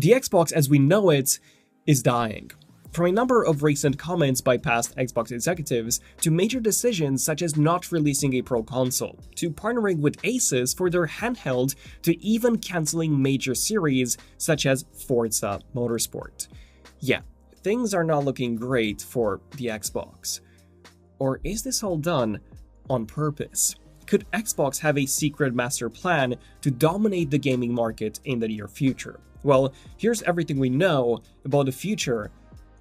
The Xbox as we know it is dying. From a number of recent comments by past Xbox executives, to major decisions such as not releasing a Pro console, to partnering with Asus for their handheld, to even cancelling major series such as Forza Motorsport. Yeah, things are not looking great for the Xbox. Or is this all done on purpose? Could Xbox have a secret master plan to dominate the gaming market in the near future? Well, here's everything we know about the future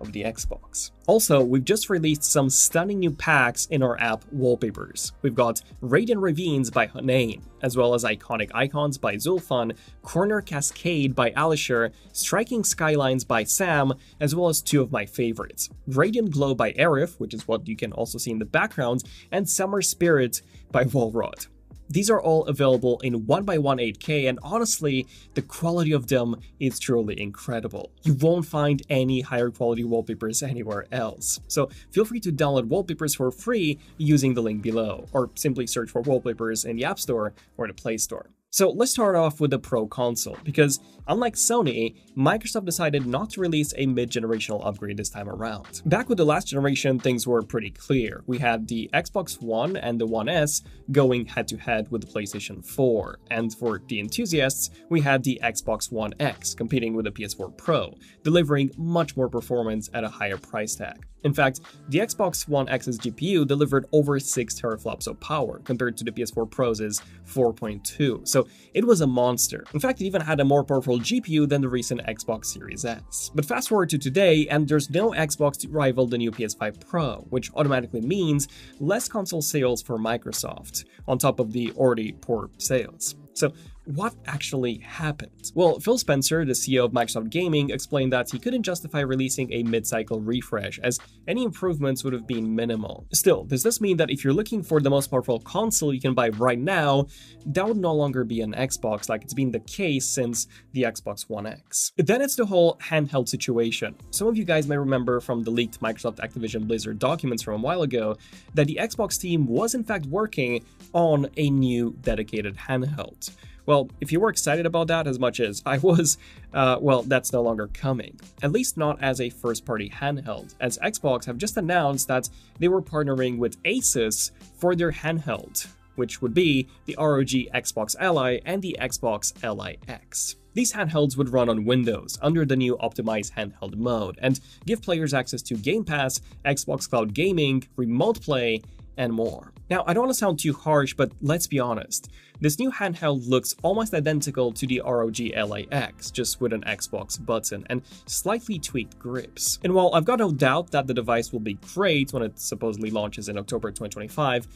of the Xbox. Also, we've just released some stunning new packs in our app Wallpapers. We've got Radiant Ravines by Hanain, as well as Iconic Icons by Zulfan, Corner Cascade by Alisher, Striking Skylines by Sam, as well as two of my favorites, Radiant Glow by Arif, which is what you can also see in the background, and Summer Spirit by Walrod. These are all available in 1x1 8K, and honestly, the quality of them is truly incredible. You won't find any higher quality wallpapers anywhere else. So feel free to download Wallpapers for free using the link below, or simply search for Wallpapers in the App Store or the Play Store. So let's start off with the Pro console, because unlike Sony, Microsoft decided not to release a mid-generational upgrade this time around. Back with the last generation, things were pretty clear. We had the Xbox One and the One S going head-to-head with the PlayStation 4, and for the enthusiasts, we had the Xbox One X competing with the PS4 Pro, delivering much more performance at a higher price tag. In fact, the Xbox One X's GPU delivered over 6 teraflops of power compared to the PS4 Pro's 4.2, so it was a monster. In fact, it even had a more powerful GPU than the recent Xbox Series S. But fast forward to today, and there's no Xbox to rival the new PS5 Pro, which automatically means less console sales for Microsoft, on top of the already poor sales. So what actually happened? Well, Phil Spencer, the CEO of Microsoft Gaming, explained that he couldn't justify releasing a mid-cycle refresh, as any improvements would have been minimal. Still, does this mean that if you're looking for the most powerful console you can buy right now, that would no longer be an Xbox like it's been the case since the Xbox One X? Then it's the whole handheld situation. Some of you guys may remember from the leaked Microsoft Activision Blizzard documents from a while ago that the Xbox team was in fact working on a new dedicated handheld. Well, if you were excited about that as much as I was, well, that's no longer coming. At least not as a first-party handheld, as Xbox have just announced that they were partnering with Asus for their handheld, which would be the ROG Xbox Ally and the Xbox Ally X. These handhelds would run on Windows under the new optimized handheld mode and give players access to Game Pass, Xbox Cloud Gaming, Remote Play, and more. Now, I don't want to sound too harsh, but let's be honest. This new handheld looks almost identical to the ROG Ally X, just with an Xbox button and slightly tweaked grips. And while I've got no doubt that the device will be great when it supposedly launches in October 2025,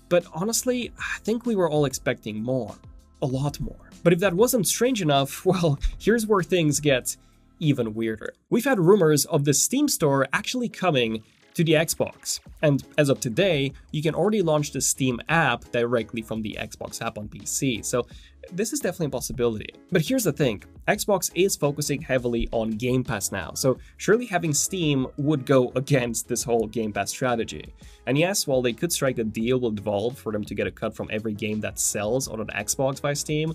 but honestly, I think we were all expecting more. A lot more. But if that wasn't strange enough, well, here's where things get even weirder. We've had rumors of the Steam store actually coming to the Xbox. And as of today, you can already launch the Steam app directly from the Xbox app on PC, so this is definitely a possibility. But here's the thing, Xbox is focusing heavily on Game Pass now, so surely having Steam would go against this whole Game Pass strategy. And yes, while they could strike a deal with Valve for them to get a cut from every game that sells on an Xbox by Steam,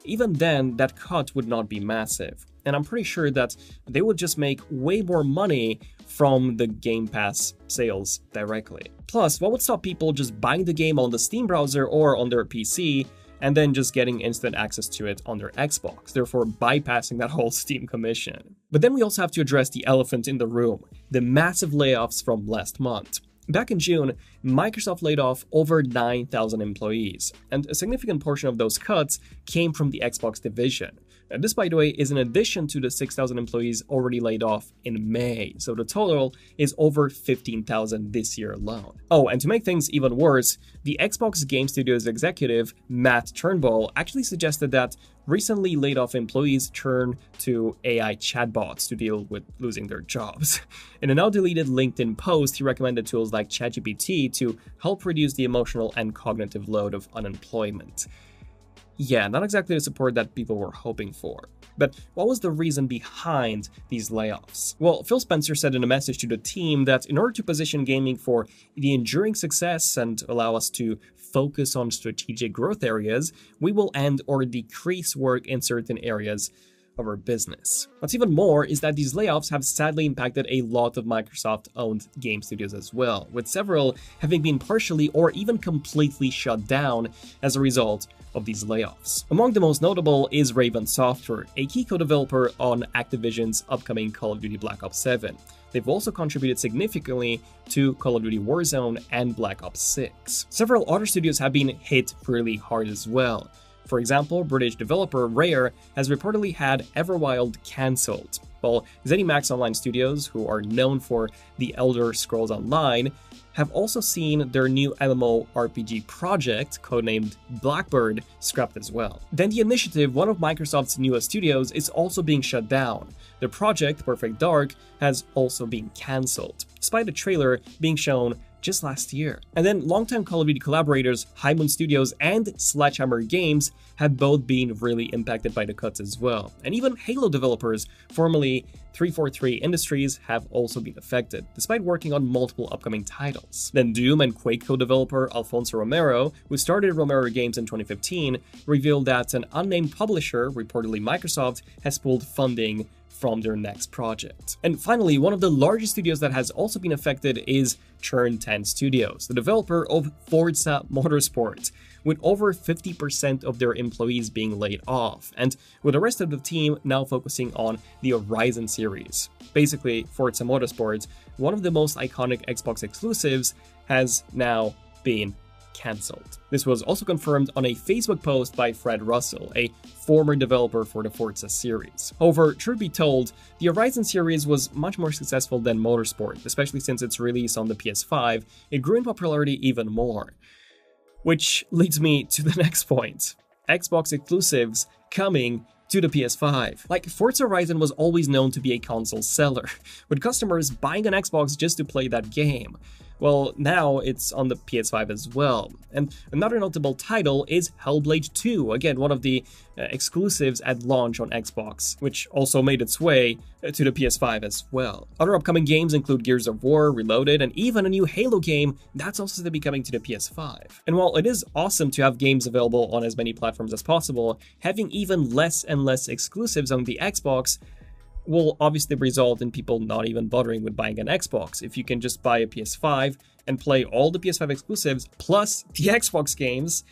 even then, that cut would not be massive. And I'm pretty sure that they would just make way more money from the Game Pass sales directly. Plus, what would stop people just buying the game on the Steam browser or on their PC and then just getting instant access to it on their Xbox, therefore bypassing that whole Steam commission? But then we also have to address the elephant in the room, the massive layoffs from last month. Back in June, Microsoft laid off over 9,000 employees, and a significant portion of those cuts came from the Xbox division. And this, by the way, is in addition to the 6,000 employees already laid off in May, so the total is over 15,000 this year alone. Oh, and to make things even worse, the Xbox Game Studios executive, Matt Turnbull, actually suggested that recently laid off employees turn to AI chatbots to deal with losing their jobs. In a now deleted LinkedIn post, he recommended tools like ChatGPT to help reduce the emotional and cognitive load of unemployment. Yeah, not exactly the support that people were hoping for. But what was the reason behind these layoffs? Well, Phil Spencer said in a message to the team that in order to position gaming for the enduring success and allow us to focus on strategic growth areas, we will end or decrease work in certain areas of our business. What's even more is that these layoffs have sadly impacted a lot of Microsoft-owned game studios as well, with several having been partially or even completely shut down as a result of these layoffs. Among the most notable is Raven Software, a key co-developer on Activision's upcoming Call of Duty Black Ops 7. They've also contributed significantly to Call of Duty Warzone and Black Ops 6. Several other studios have been hit really hard as well. For example, British developer Rare has reportedly had Everwild cancelled, while ZeniMax Online Studios, who are known for The Elder Scrolls Online, have also seen their new MMORPG project, codenamed Blackbird, scrapped as well. Then The Initiative, one of Microsoft's newest studios, is also being shut down. The project, Perfect Dark, has also been cancelled, despite a trailer being shown just last year. And then longtime Call of Duty collaborators High Moon Studios and Sledgehammer Games have both been really impacted by the cuts as well. And even Halo developers, formerly 343 Industries, have also been affected, despite working on multiple upcoming titles. Then Doom and Quake co-developer Alfonso Romero, who started Romero Games in 2015, revealed that an unnamed publisher, reportedly Microsoft, has pulled funding from their next project. And finally, one of the largest studios that has also been affected is Churn 10 Studios, the developer of Forza Motorsport, with over 50% of their employees being laid off, and with the rest of the team now focusing on the Horizon series. Basically, Forza Motorsport, one of the most iconic Xbox exclusives, has now been cancelled. This was also confirmed on a Facebook post by Fred Russell, a former developer for the Forza series. However, truth be told, the Horizon series was much more successful than Motorsport, especially since its release on the PS5. It grew in popularity even more. Which leads me to the next point. Xbox exclusives coming to the PS5. Like, Forza Horizon was always known to be a console seller, with customers buying an Xbox just to play that game. Well, now it's on the PS5 as well. And another notable title is Hellblade 2, again one of the exclusives at launch on Xbox, which also made its way to the PS5 as well. Other upcoming games include Gears of War, Reloaded, and even a new Halo game that's also to be coming to the PS5. And while it is awesome to have games available on as many platforms as possible, having even less and less exclusives on the Xbox will obviously result in people not even bothering with buying an Xbox. If you can just buy a PS5 and play all the PS5 exclusives plus the Xbox games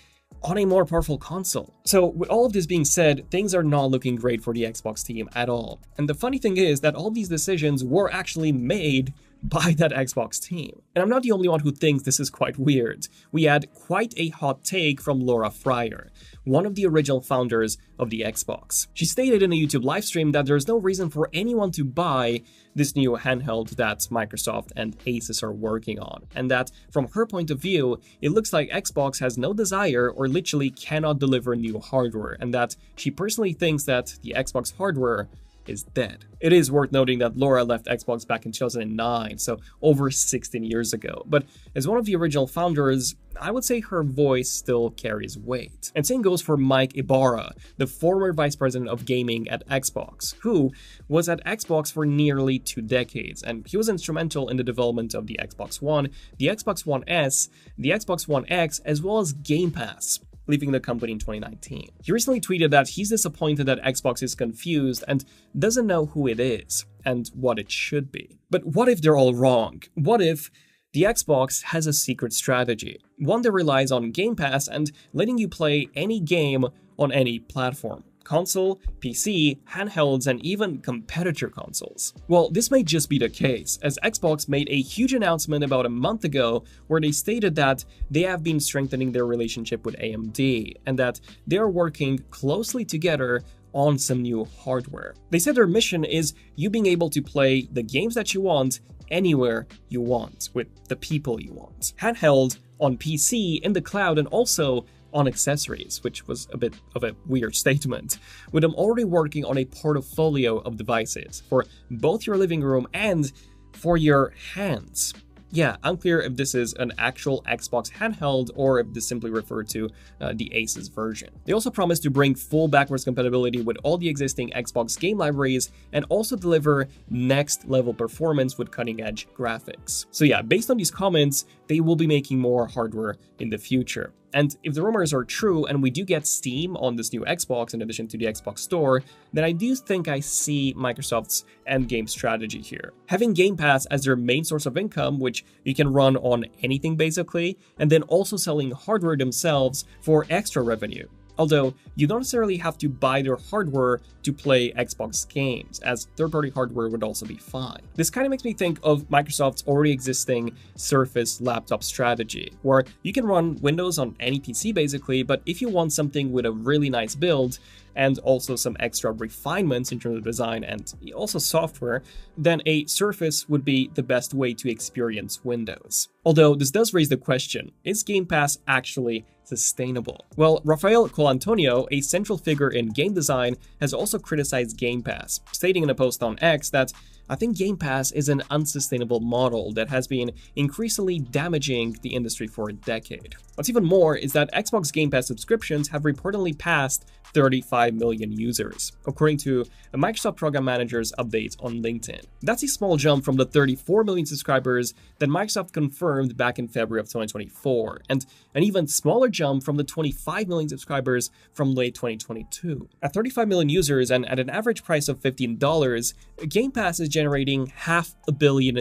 on a more powerful console. So with all of this being said, things are not looking great for the Xbox team at all. And the funny thing is that all these decisions were actually made by that Xbox team. And I'm not the only one who thinks this is quite weird. We had quite a hot take from Laura Fryer, one of the original founders of the Xbox. She stated in a YouTube livestream that there's no reason for anyone to buy this new handheld that Microsoft and Asus are working on, and that from her point of view, it looks like Xbox has no desire or literally cannot deliver new hardware, and that she personally thinks that the Xbox hardware is dead. It is worth noting that Laura left Xbox back in 2009, so over 16 years ago. But as one of the original founders, I would say her voice still carries weight. And same goes for Mike Ibarra, the former vice president of gaming at Xbox, who was at Xbox for nearly 2 decades, and he was instrumental in the development of the Xbox One, the Xbox One S, the Xbox One X, as well as Game Pass, leaving the company in 2019. He recently tweeted that he's disappointed that Xbox is confused and doesn't know who it is and what it should be. But what if they're all wrong? What if the Xbox has a secret strategy? One that relies on Game Pass and letting you play any game on any platform. Console, PC, handhelds, and even competitor consoles. Well, this may just be the case, as Xbox made a huge announcement about a month ago where they stated that they have been strengthening their relationship with AMD and that they are working closely together on some new hardware. They said their mission is you being able to play the games that you want anywhere you want, with the people you want. Handheld, on PC, in the cloud, and also on accessories, which was a bit of a weird statement, with them already working on a portfolio of devices for both your living room and for your hands. Yeah, unclear if this is an actual Xbox handheld or if this simply referred to the Asus version. They also promised to bring full backwards compatibility with all the existing Xbox game libraries and also deliver next level performance with cutting edge graphics. So yeah, based on these comments, they will be making more hardware in the future. And if the rumors are true and we do get Steam on this new Xbox in addition to the Xbox Store, then I do think I see Microsoft's endgame strategy here. Having Game Pass as their main source of income, which you can run on anything basically, and then also selling hardware themselves for extra revenue. Although, you don't necessarily have to buy their hardware to play Xbox games, as third-party hardware would also be fine. This kind of makes me think of Microsoft's already existing Surface laptop strategy, where you can run Windows on any PC basically, but if you want something with a really nice build, and also some extra refinements in terms of design and also software, then a Surface would be the best way to experience Windows. Although this does raise the question, is Game Pass actually sustainable? Well, Rafael Colantonio, a central figure in game design, has also criticized Game Pass, stating in a post on X that I think Game Pass is an unsustainable model that has been increasingly damaging the industry for a decade. What's even more is that Xbox Game Pass subscriptions have reportedly passed 35 million users, according to a Microsoft Program Manager's update on LinkedIn. That's a small jump from the 34 million subscribers that Microsoft confirmed back in February of 2024, and an even smaller jump from the 25 million subscribers from late 2022. At 35 million users and at an average price of $15, Game Pass is generating $500 million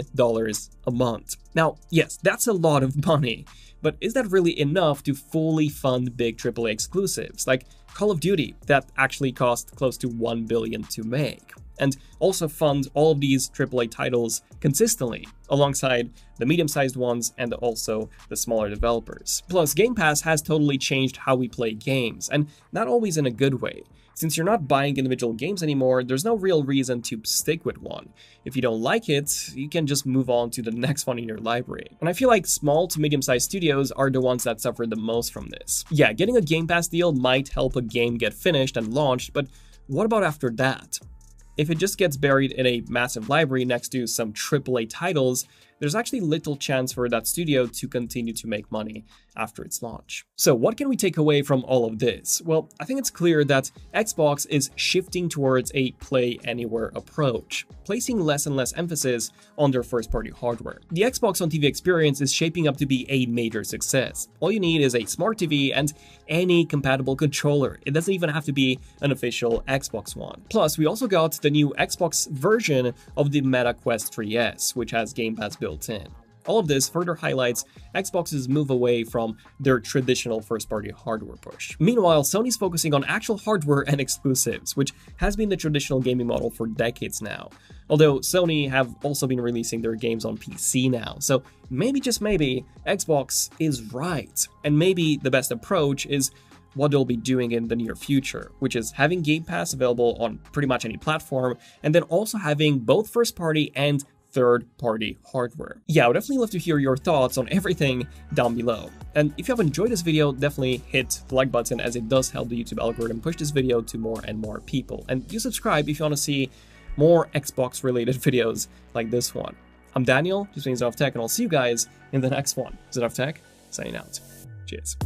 a month. Now, yes, that's a lot of money, but is that really enough to fully fund big AAA exclusives like Call of Duty that actually cost close to $1 billion to make, and also fund all of these AAA titles consistently alongside the medium-sized ones and also the smaller developers? Plus, Game Pass has totally changed how we play games, and not always in a good way. Since you're not buying individual games anymore, there's no real reason to stick with one. If you don't like it, you can just move on to the next one in your library. And I feel like small to medium-sized studios are the ones that suffer the most from this. Yeah, getting a Game Pass deal might help a game get finished and launched, but what about after that? If it just gets buried in a massive library next to some AAA titles, there's actually little chance for that studio to continue to make money after its launch. So what can we take away from all of this? Well, I think it's clear that Xbox is shifting towards a play anywhere approach, placing less and less emphasis on their first-party hardware. The Xbox on TV experience is shaping up to be a major success. All you need is a smart TV and any compatible controller. It doesn't even have to be an official Xbox One. Plus, we also got the new Xbox version of the Meta Quest 3S, which has Game Pass built in. All of this further highlights Xbox's move away from their traditional first-party hardware push. Meanwhile, Sony's focusing on actual hardware and exclusives, which has been the traditional gaming model for decades now. Although Sony have also been releasing their games on PC now, so maybe, just maybe, Xbox is right. And maybe the best approach is what they'll be doing in the near future, which is having Game Pass available on pretty much any platform, and then also having both first-party and third-party hardware. Yeah, I would definitely love to hear your thoughts on everything down below. And if you have enjoyed this video, definitely hit the like button, as it does help the YouTube algorithm push this video to more and more people. And do subscribe if you want to see more Xbox-related videos like this one. I'm Daniel, this is Zone of Tech, and I'll see you guys in the next one. Zone of Tech, signing out. Cheers.